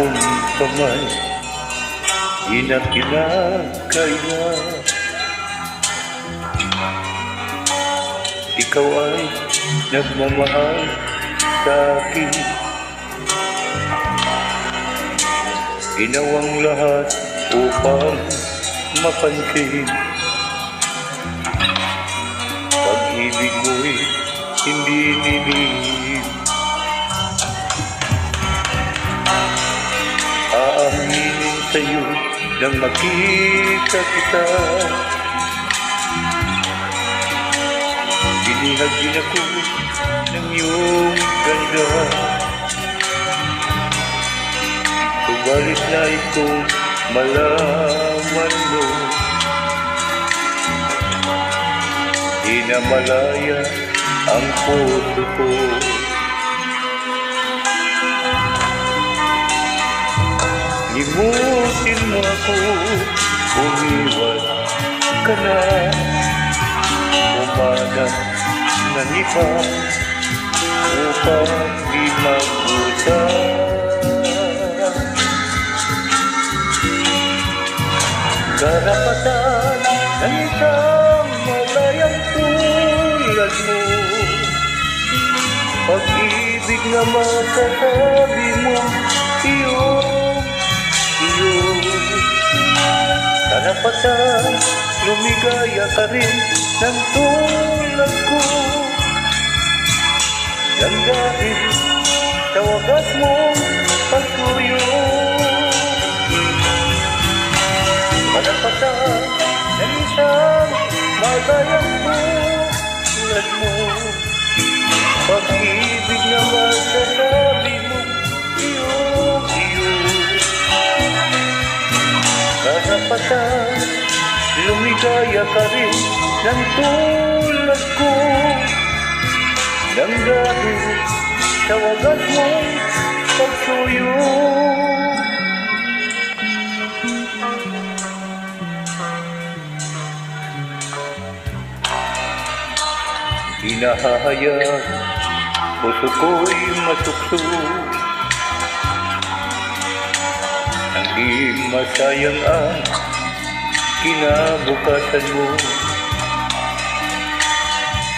noon pa man, di na kinakaya. Ikaw ay nagmamahal sa akin, ginawang lahat upang mapansin. Pag-ibig mo'y hindi nilihim, aaminin sa'yo nang makita kita. Binihag din ako ng iyong ganda, subalit nais kong malaman mo, di na malaya ang puso ko. Limutin mo ako, umiwas ka na, umagat na nipa upang di mag-usap. Karapatan ng isang malayang tulad mo, pag-ibig na masasabi mo, iyo. Karapatan, lumigaya ka rin ng tulad ko, nang dahil sa wagas mong pagsuyo. Karapatan ng isang malayang tulad mo, pag-ibig na masasabi mo, iyo. Karapatan, lumigaya ka rin ng tulad ko, nang dahil sa wagas mong pagsuyo. Di nahahayag, puso ko'y masukso, di masayang ang kinabukasan mo.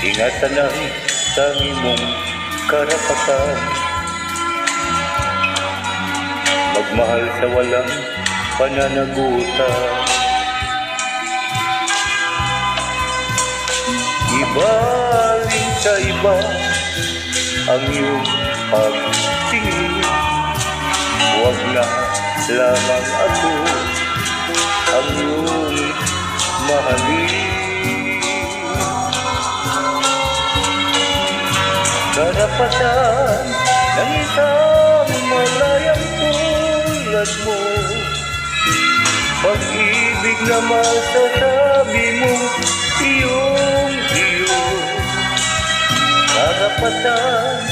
Ingatan ang tangi mong karapatan, magmahal sa walang pananagutan. Ibaling sa iba ang iyong pagtingin, huwag na lamang ako ang iyong mahalin. Karapatan ng isang malayang tulad mo, pag-ibig na masasabi mo, iyong iyo. Karapatan,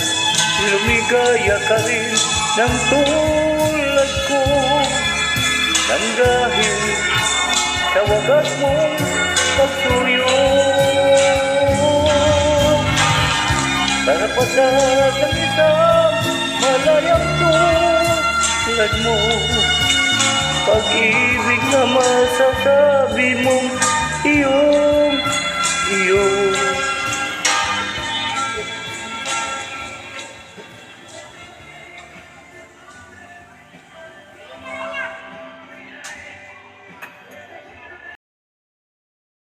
lumigaya ka rin ng tulad ko, nang dahil sa wagas mong pagsuyo. Karapatan ng isang malayang tulad mo, pag-ibig na masasabi mong iyong iyo.